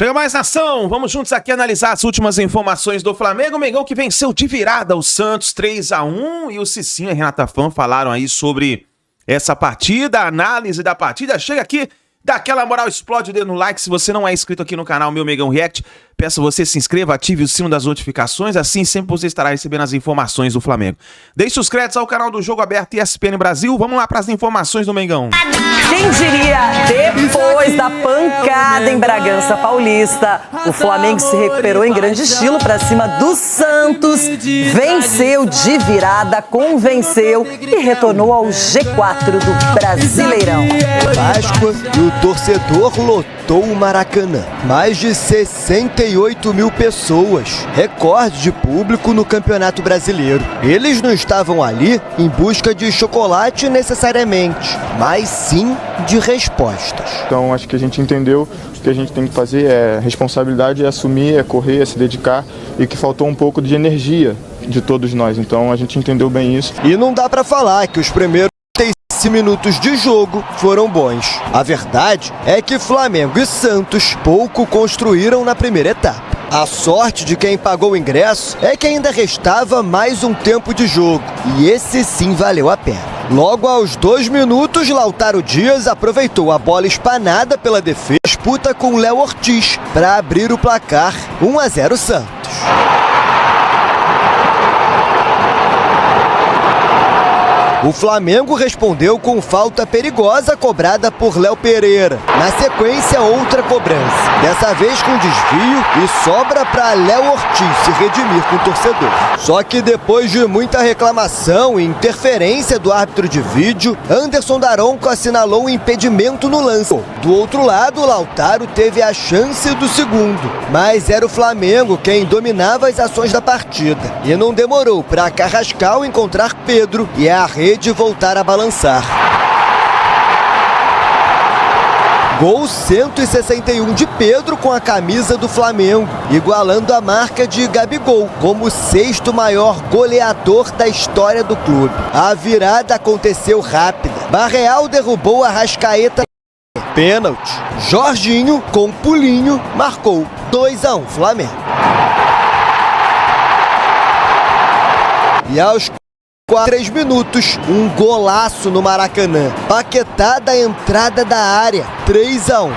Chega mais nação, vamos juntos aqui analisar as últimas informações do Flamengo. O Mengão que venceu de virada o Santos 3-1 e o Cicinho e a Renata Fã falaram aí sobre essa partida, a análise da partida. Chega aqui, dá aquela moral, explode o dedo no like. Se você não é inscrito aqui no canal Meu Mengão React, peço você se inscreva, ative o sino das notificações, assim sempre você estará recebendo as informações do Flamengo. Deixe os créditos ao canal do Jogo Aberto ESPN Brasil. Vamos lá para as informações do Mengão. Quem diria, depois da pancada em Bragança Paulista, o Flamengo se recuperou em grande estilo para cima do Santos, venceu de virada, convenceu e retornou ao G4 do Brasileirão. Páscoa e o torcedor lotou o Maracanã. Mais de 68 mil pessoas, recorde de público no Campeonato Brasileiro. Eles não estavam ali em busca de chocolate necessariamente, mas sim de respostas. Então acho que a gente entendeu o que a gente tem que fazer é responsabilidade, é assumir, é correr, é se dedicar, e que faltou um pouco de energia de todos nós. Então a gente entendeu bem isso. E não dá pra falar que os primeiros 30 minutos de jogo foram bons. A verdade é que Flamengo e Santos pouco construíram na primeira etapa. A sorte de quem pagou o ingresso é que ainda restava mais um tempo de jogo, e esse sim valeu a pena. Logo aos 2 minutos, Lautaro Dias aproveitou a bola espanada pela defesa, disputa com Léo Ortiz para abrir o placar 1-0 Santos. O Flamengo respondeu com falta perigosa cobrada por Léo Pereira. Na sequência, outra cobrança. Dessa vez com desvio e sobra para Léo Ortiz se redimir com o torcedor. Só que depois de muita reclamação e interferência do árbitro de vídeo, Anderson Daronco assinalou um impedimento no lance. Do outro lado, Lautaro teve a chance do segundo, mas era o Flamengo quem dominava as ações da partida. E não demorou para Carrascal encontrar Pedro e a rede de voltar a balançar. Gol 161 de Pedro com a camisa do Flamengo, igualando a marca de Gabigol como o 6º maior goleador da história do clube. A virada aconteceu rápida. Barreal derrubou a Arrascaeta. Pênalti. Jorginho, com pulinho, marcou 2-1 Flamengo. E aos 3 minutos, um golaço no Maracanã. Paquetá da entrada da área, 3-1.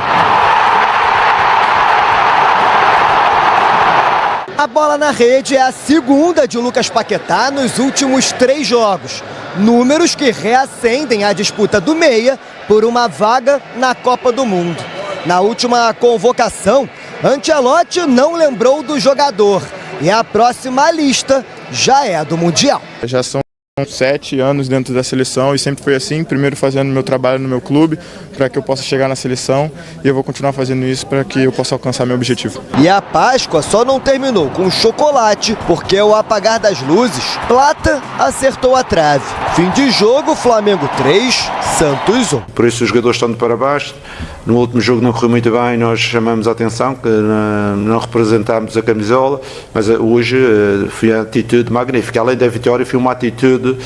A bola na rede é a segunda de Lucas Paquetá nos últimos 3 jogos. Números que reacendem a disputa do meia por uma vaga na Copa do Mundo. Na última convocação, Ancelotti não lembrou do jogador. E a próxima lista já é a do Mundial. Já são 7 anos dentro da seleção e sempre foi assim, primeiro fazendo meu trabalho no meu clube para que eu possa chegar na seleção, e eu vou continuar fazendo isso para que eu possa alcançar meu objetivo. E a Páscoa só não terminou com chocolate, porque ao apagar das luzes, Plata acertou a trave. Fim de jogo, Flamengo 3, Santos 1. Por isso os jogadores estão de parabéns. No último jogo não correu muito bem, nós chamamos a atenção que não representámos a camisola, mas hoje foi uma atitude magnífica. Além da vitória, foi uma atitude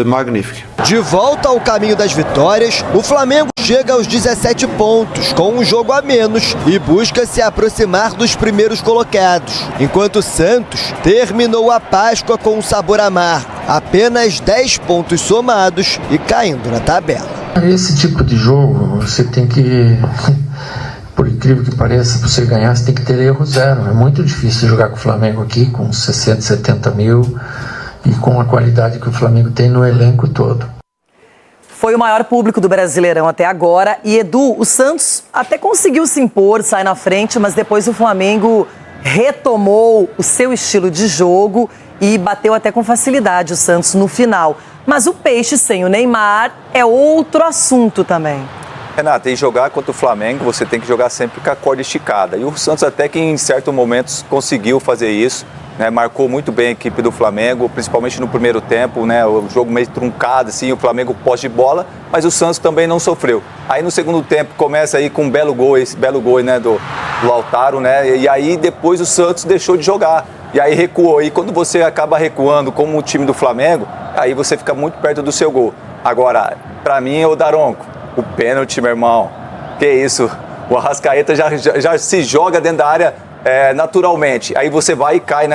magnífica. De volta ao caminho das vitórias, o Flamengo chega aos 17 pontos, com um jogo a menos, e busca se aproximar dos primeiros colocados, enquanto o Santos terminou a Páscoa com um sabor amargo, apenas 10 pontos somados e caindo na tabela. Esse tipo de jogo, você tem que, por incrível que pareça, para você ganhar, você tem que ter erro zero. É muito difícil jogar com o Flamengo aqui, com 60, 70 mil, e com a qualidade que o Flamengo tem no elenco todo. Foi o maior público do Brasileirão até agora. E, Edu, o Santos até conseguiu se impor, sair na frente, mas depois o Flamengo retomou o seu estilo de jogo e bateu até com facilidade o Santos no final. Mas o Peixe sem o Neymar é outro assunto também. Renata, e jogar contra o Flamengo, você tem que jogar sempre com a corda esticada. E o Santos até que em certos momentos conseguiu fazer isso. Né, marcou muito bem a equipe do Flamengo, principalmente no primeiro tempo, né, o jogo meio truncado, assim, o Flamengo posse de bola, mas o Santos também não sofreu. Aí no segundo tempo começa aí com um belo gol, esse belo gol, né, do Lautaro, né, e aí depois o Santos deixou de jogar, e aí recuou. E quando você acaba recuando como o time do Flamengo, aí você fica muito perto do seu gol. Agora, pra mim, o Daronco, o pênalti, meu irmão, que isso? O Arrascaeta já se joga dentro da área naturalmente. Aí você vai e cai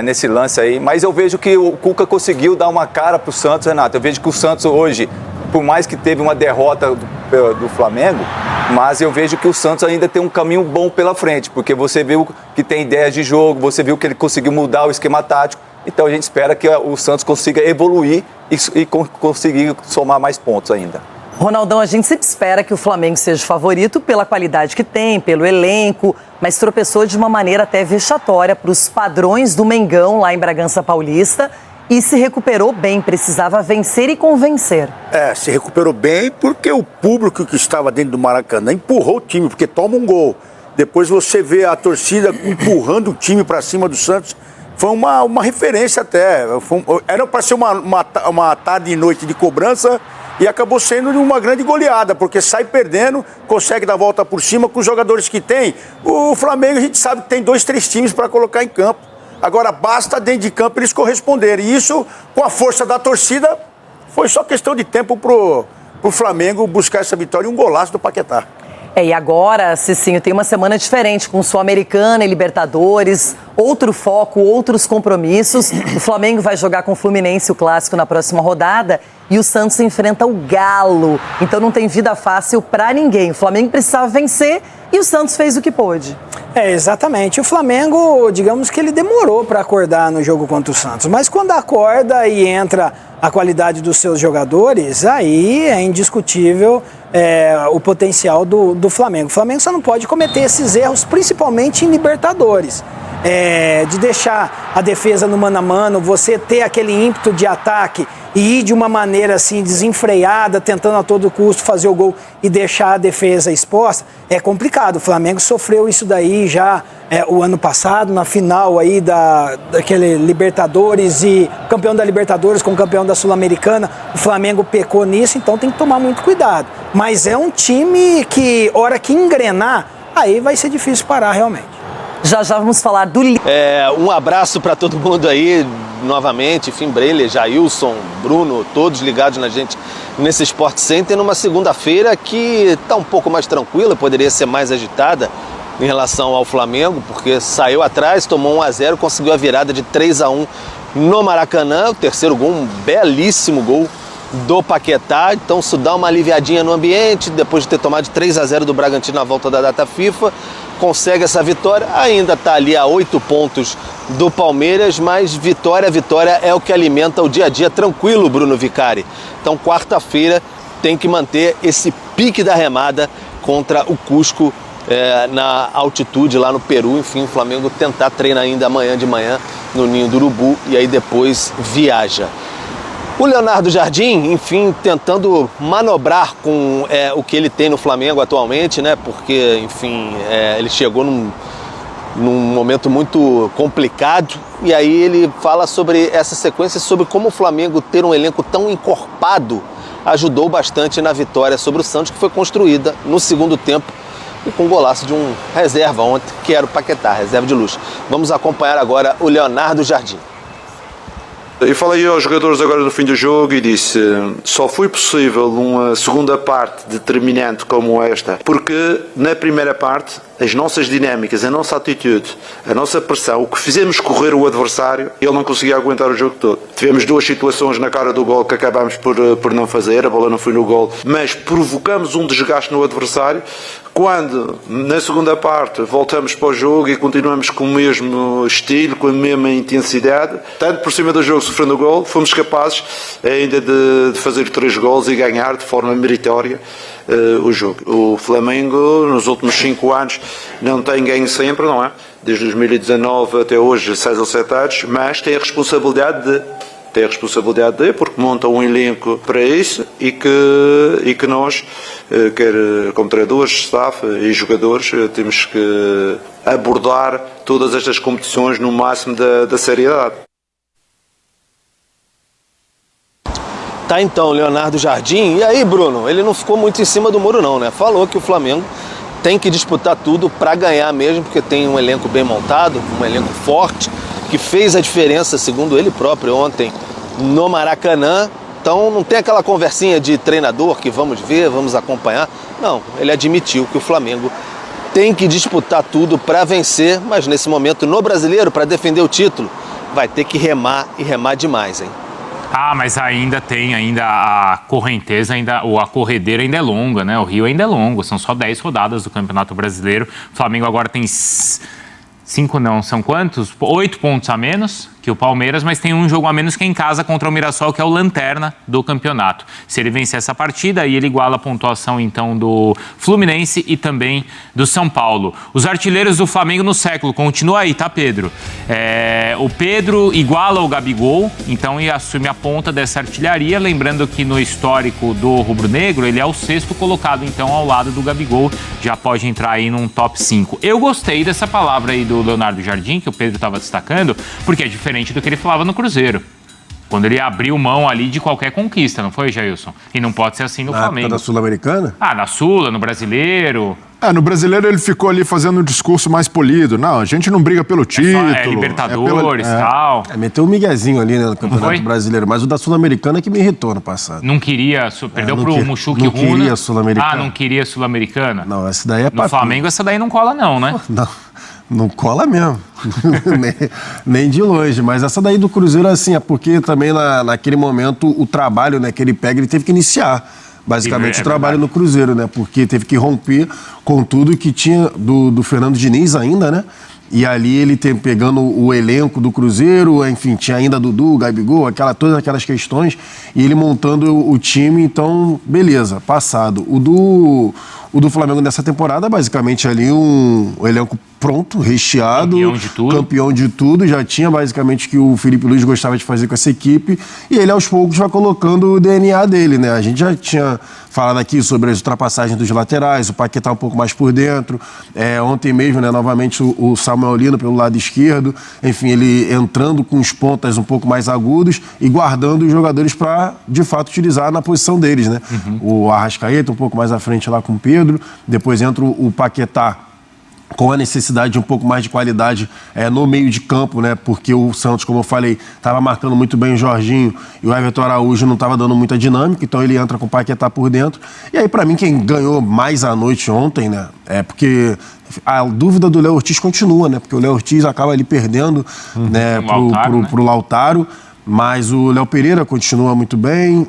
nesse lance aí. Mas eu vejo que o Cuca conseguiu dar uma cara pro Santos, Renato. Eu vejo que o Santos hoje, por mais que teve uma derrota do Flamengo, mas eu vejo que o Santos ainda tem um caminho bom pela frente, porque você viu que tem ideias de jogo, você viu que ele conseguiu mudar o esquema tático. Então a gente espera que o Santos consiga evoluir e conseguir somar mais pontos ainda. Ronaldão, a gente sempre espera que o Flamengo seja favorito pela qualidade que tem, pelo elenco, mas tropeçou de uma maneira até vexatória para os padrões do Mengão lá em Bragança Paulista e se recuperou bem, precisava vencer e convencer. Se recuperou bem porque o público que estava dentro do Maracanã empurrou o time, porque toma um gol. Depois você vê a torcida empurrando o time para cima do Santos. Foi uma referência até. Era para ser uma tarde e noite de cobrança e acabou sendo uma grande goleada, porque sai perdendo, consegue dar a volta por cima com os jogadores que tem. O Flamengo, a gente sabe que tem 2, 3 times para colocar em campo. Agora basta dentro de campo eles corresponderem. E isso, com a força da torcida, foi só questão de tempo pro Flamengo buscar essa vitória e um golaço do Paquetá. E agora, Cicinho, tem uma semana diferente, com Sul-Americana e Libertadores, outro foco, outros compromissos. O Flamengo vai jogar com o Fluminense o Clássico na próxima rodada e o Santos enfrenta o Galo. Então não tem vida fácil pra ninguém. O Flamengo precisava vencer e o Santos fez o que pôde. Exatamente. O Flamengo, digamos que ele demorou para acordar no jogo contra o Santos. Mas quando acorda e entra a qualidade dos seus jogadores, aí é indiscutível o potencial do Flamengo. O Flamengo só não pode cometer esses erros, principalmente em Libertadores. De deixar a defesa no mano a mano, você ter aquele ímpeto de ataque e ir de uma maneira assim desenfreada, tentando a todo custo fazer o gol e deixar a defesa exposta, é complicado. O Flamengo sofreu isso daí já o ano passado, na final aí daquele Libertadores, e campeão da Libertadores com campeão da Sul-Americana, o Flamengo pecou nisso, então tem que tomar muito cuidado. Mas é um time que, hora que engrenar, aí vai ser difícil parar realmente. Já vamos falar do... Um abraço para todo mundo aí, novamente, Breler, Jailson, Bruno, todos ligados na gente nesse Sport Center, numa segunda-feira que está um pouco mais tranquila, poderia ser mais agitada em relação ao Flamengo, porque saiu atrás, tomou 1-0, conseguiu a virada de 3-1 no Maracanã, o terceiro gol, um belíssimo gol do Paquetá, então isso dá uma aliviadinha no ambiente, depois de ter tomado de 3-0 do Bragantino na volta da data FIFA, consegue essa vitória, ainda está ali a 8 pontos do Palmeiras, mas vitória é o que alimenta o dia a dia tranquilo, Bruno Vicari. Então quarta-feira tem que manter esse pique da remada contra o Cusco na altitude lá no Peru. Enfim, o Flamengo tentar treinar ainda amanhã de manhã no Ninho do Urubu e aí depois viaja. O Leonardo Jardim, enfim, tentando manobrar com o que ele tem no Flamengo atualmente, né? Porque, enfim, ele chegou num momento muito complicado e aí ele fala sobre essa sequência, sobre como o Flamengo ter um elenco tão encorpado ajudou bastante na vitória sobre o Santos, que foi construída no segundo tempo e com um golaço de um reserva ontem, que era o Paquetá, reserva de luxo. Vamos acompanhar agora o Leonardo Jardim. Eu falei aos jogadores agora no fim do jogo e disse: só foi possível uma segunda parte determinante como esta porque na primeira parte as nossas dinâmicas, a nossa atitude, a nossa pressão, o que fizemos correr o adversário, ele não conseguia aguentar o jogo todo. Tivemos 2 situações na cara do gol que acabámos por não fazer, a bola não foi no gol, mas provocamos um desgaste no adversário. Quando, na segunda parte, voltamos para o jogo e continuamos com o mesmo estilo, com a mesma intensidade, tanto por cima do jogo sofrendo o gol, fomos capazes ainda de fazer 3 gols e ganhar de forma meritória o jogo. O Flamengo, nos últimos 5 anos, não tem ganho sempre, não é? Desde 2019 até hoje, 6 ou 7 anos, mas tem a responsabilidade de, porque monta um elenco para isso e que nós, quer como treinadores, staff e jogadores, temos que abordar todas estas competições no máximo da seriedade. Tá então, Leonardo Jardim. E aí, Bruno, ele não ficou muito em cima do muro não, né? Falou que o Flamengo tem que disputar tudo para ganhar mesmo, porque tem um elenco bem montado, um elenco forte, que fez a diferença, segundo ele próprio, ontem no Maracanã. Então não tem aquela conversinha de treinador que vamos ver, vamos acompanhar. Não, ele admitiu que o Flamengo tem que disputar tudo para vencer, mas nesse momento no Brasileiro, para defender o título, vai ter que remar e remar demais, hein? Ah, mas ainda tem a correnteza, ou a corredeira ainda é longa, né? O Rio ainda é longo, são só 10 rodadas do Campeonato Brasileiro. O Flamengo agora tem 5 não, são quantos? 8 pontos a menos que o Palmeiras, mas tem um jogo a menos que é em casa contra o Mirassol, que é o lanterna do campeonato. Se ele vencer essa partida, aí ele iguala a pontuação então do Fluminense e também do São Paulo. Os artilheiros do Flamengo no século, continua aí, tá, Pedro? O Pedro iguala o Gabigol, então e assume a ponta dessa artilharia, lembrando que no histórico do rubro-negro, ele é o 6º colocado, então, ao lado do Gabigol, já pode entrar aí num top 5. Eu gostei dessa palavra aí do Leonardo Jardim, que o Pedro estava destacando, porque é diferente do que ele falava no Cruzeiro, quando ele abriu mão ali de qualquer conquista, não foi, Jailson? E não pode ser assim no Flamengo. Na Sul-Americana? Na Sula, no Brasileiro. No Brasileiro ele ficou ali fazendo um discurso mais polido. Não, a gente não briga pelo título. Libertadores e tal. Meteu um miguezinho ali, né, no Campeonato Brasileiro. Mas o da Sul-Americana que me irritou no passado. Não queria, perdeu pro Muxuque Runa. Não queria Sul-Americana. Não queria Sul-Americana. Não, essa daí é No Flamengo essa daí não cola não, né? Não cola mesmo. nem de longe. Mas essa daí do Cruzeiro, assim, é porque também naquele momento o trabalho, né, que ele pega, ele teve que iniciar. Basicamente o trabalho no Cruzeiro, né? Porque teve que romper com tudo que tinha do Fernando Diniz ainda, né? E ali ele pegando o elenco do Cruzeiro, enfim, tinha ainda Dudu, Gabigol, todas aquelas questões, e ele montando o time, então, beleza, passado. O do Flamengo nessa temporada, basicamente ali um elenco pronto, recheado, campeão de tudo, já tinha basicamente o que o Felipe Luiz gostava de fazer com essa equipe, e ele aos poucos vai colocando o DNA dele, né? A gente já tinha falado aqui sobre as ultrapassagens dos laterais, o Paquetá um pouco mais por dentro, ontem mesmo, né, novamente o Samuel Lino pelo lado esquerdo, enfim, ele entrando com os pontas um pouco mais agudos e guardando os jogadores para, de fato, utilizar na posição deles, né? O Arrascaeta um pouco mais à frente lá com o Pedro, depois entra o Paquetá com a necessidade de um pouco mais de qualidade no meio de campo, né? Porque o Santos, como eu falei, estava marcando muito bem o Jorginho e o Everton Araújo não estava dando muita dinâmica, então ele entra com o Paquetá por dentro. E aí, para mim, quem ganhou mais à noite ontem, né? Porque a dúvida do Léo Ortiz continua, né? Porque o Léo Ortiz acaba ali perdendo, né, pro Lautaro. Mas o Léo Pereira continua muito bem,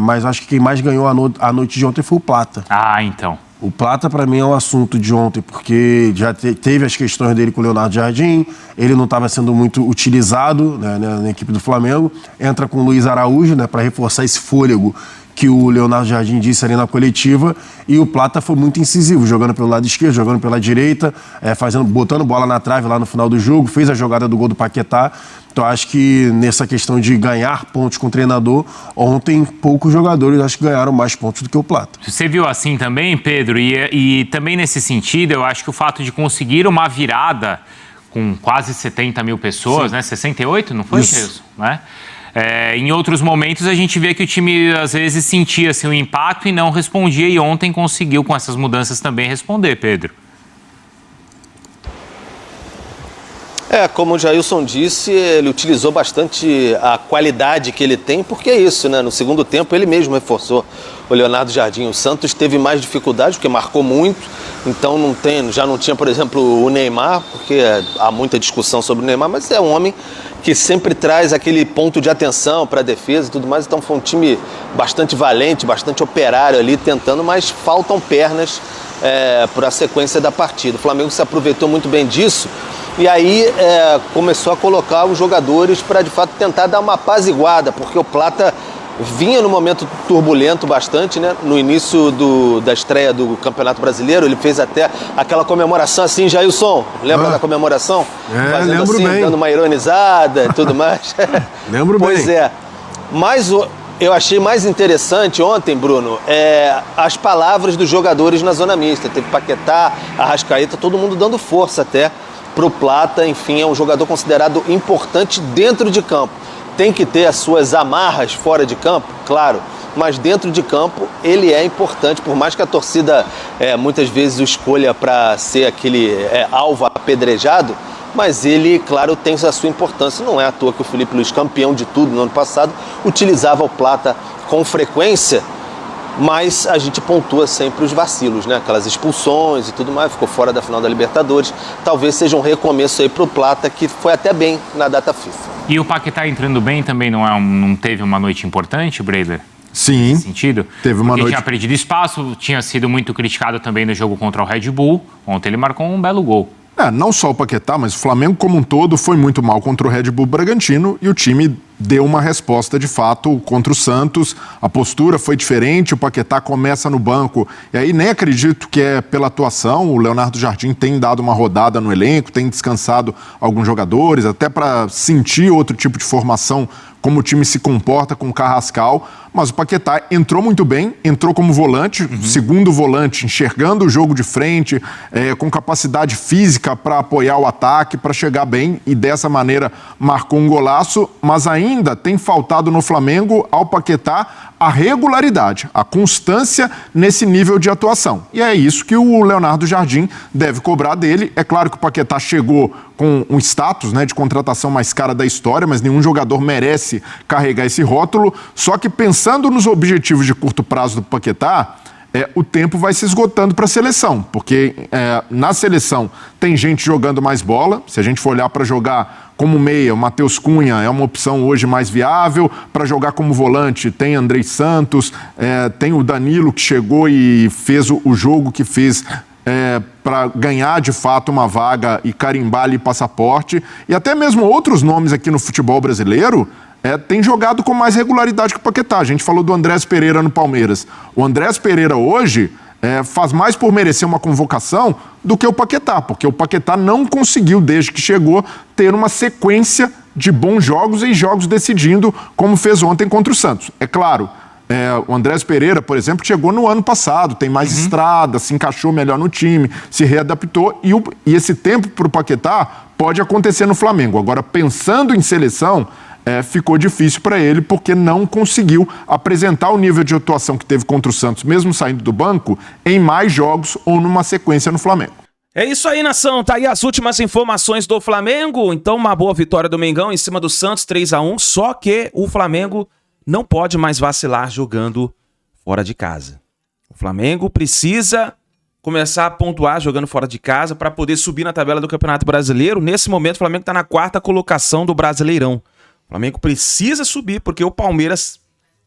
mas acho que quem mais ganhou a noite de ontem foi o Plata. Então. O Plata, para mim, é o assunto de ontem, porque já teve as questões dele com o Leonardo Jardim, ele não estava sendo muito utilizado, né, na equipe do Flamengo, entra com o Luiz Araújo, né, para reforçar esse fôlego que o Leonardo Jardim disse ali na coletiva, e o Plata foi muito incisivo, jogando pelo lado esquerdo, jogando pela direita, botando bola na trave lá no final do jogo, fez a jogada do gol do Paquetá. Então, acho que nessa questão de ganhar pontos com o treinador, ontem poucos jogadores acho que ganharam mais pontos do que o Plata. Você viu assim também, Pedro? E também nesse sentido, eu acho que o fato de conseguir uma virada com quase 70 mil pessoas, né? 68, não foi isso? Né? Em outros momentos a gente vê que o time às vezes sentia assim, um impacto e não respondia, e ontem conseguiu com essas mudanças também responder, Pedro. Como o Jailson disse, ele utilizou bastante a qualidade que ele tem, porque é isso, né? No segundo tempo ele mesmo reforçou o Leonardo Jardim. O Santos teve mais dificuldade, porque marcou muito, então já não tinha, por exemplo, o Neymar, porque há muita discussão sobre o Neymar, mas é um homem que sempre traz aquele ponto de atenção para a defesa e tudo mais, então foi um time bastante valente, bastante operário ali, tentando, mas faltam pernas para a sequência da partida. O Flamengo se aproveitou muito bem disso, e aí começou a colocar os jogadores para, de fato, tentar dar uma apaziguada, porque o Plata vinha num momento turbulento bastante, né? No início da estreia do Campeonato Brasileiro, ele fez até aquela comemoração assim, Jailson, lembra da comemoração? Fazendo lembro assim, bem. dando uma ironizada e tudo mais. Lembro bem. Pois mas eu achei mais interessante ontem, Bruno, as palavras dos jogadores na zona mista. Teve Paquetá, Arrascaeta, todo mundo dando força até pro Plata. Enfim, é um jogador considerado importante dentro de campo. Tem que ter as suas amarras fora de campo, claro, mas dentro de campo ele é importante, por mais que a torcida muitas vezes o escolha para ser aquele alvo apedrejado, mas ele, claro, tem a sua importância. Não é à toa que o Felipe Luiz, campeão de tudo no ano passado, utilizava o Plata com frequência, mas a gente pontua sempre os vacilos, né? Aquelas expulsões e tudo mais, ficou fora da final da Libertadores. Talvez seja um recomeço aí pro Plata, que foi até bem na data FIFA. E o Paquetá entrando bem também não teve uma noite importante, Breiler? Sim, nesse sentido? teve uma Porque noite... tinha perdido espaço, tinha sido muito criticado também no jogo contra o Red Bull. Ontem ele marcou um belo gol. Não só o Paquetá, mas o Flamengo como um todo foi muito mal contra o Red Bull Bragantino e o time deu uma resposta de fato contra o Santos. A postura foi diferente, o Paquetá começa no banco e aí nem acredito que é pela atuação. O Leonardo Jardim tem dado uma rodada no elenco, tem descansado alguns jogadores, até para sentir outro tipo de formação, como o time se comporta com o Carrascal, mas o Paquetá entrou muito bem, entrou como volante, segundo volante, enxergando o jogo de frente, com capacidade física para apoiar o ataque, para chegar bem e dessa maneira marcou um golaço, mas ainda tem faltado no Flamengo ao Paquetá a regularidade, a constância nesse nível de atuação. E é isso que o Leonardo Jardim deve cobrar dele. É claro que o Paquetá chegou com um status, né, de contratação mais cara da história, mas nenhum jogador merece carregar esse rótulo. Só que pensando nos objetivos de curto prazo do Paquetá, o tempo vai se esgotando para a seleção, porque na seleção tem gente jogando mais bola. Se a gente for olhar para jogar como meia, o Matheus Cunha é uma opção hoje mais viável. Para jogar como volante tem Andrei Santos, tem o Danilo que chegou e fez o jogo que fez para ganhar de fato uma vaga e carimbar ali passaporte. E até mesmo outros nomes aqui no futebol brasileiro tem jogado com mais regularidade que o Paquetá. A gente falou do Andrés Pereira no Palmeiras. O Andrés Pereira hoje faz mais por merecer uma convocação do que o Paquetá, porque o Paquetá não conseguiu, desde que chegou, ter uma sequência de bons jogos e jogos decidindo, como fez ontem contra o Santos. É claro, o Andrés Pereira, por exemplo, chegou no ano passado, tem mais estrada, se encaixou melhor no time, se readaptou, e esse tempo para o Paquetá pode acontecer no Flamengo. Agora, pensando em seleção, ficou difícil para ele, porque não conseguiu apresentar o nível de atuação que teve contra o Santos, mesmo saindo do banco, em mais jogos ou numa sequência no Flamengo. É isso aí, nação. Tá aí as últimas informações do Flamengo. Então, uma boa vitória do Mengão em cima do Santos, 3-1. Só que o Flamengo não pode mais vacilar jogando fora de casa. O Flamengo precisa começar a pontuar jogando fora de casa para poder subir na tabela do Campeonato Brasileiro. Nesse momento, o Flamengo está na 4ª colocação do Brasileirão. O Flamengo precisa subir porque o Palmeiras,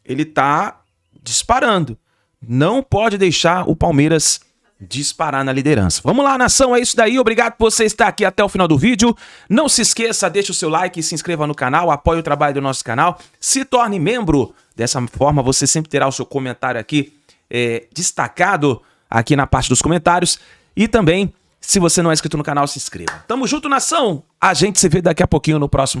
ele tá disparando. Não pode deixar o Palmeiras disparar na liderança. Vamos lá, nação, é isso daí. Obrigado por você estar aqui até o final do vídeo. Não se esqueça, deixe o seu like, se inscreva no canal, apoie o trabalho do nosso canal, se torne membro. Dessa forma, você sempre terá o seu comentário aqui destacado aqui na parte dos comentários. E também, se você não é inscrito no canal, se inscreva. Tamo junto, nação. A gente se vê daqui a pouquinho no próximo vídeo.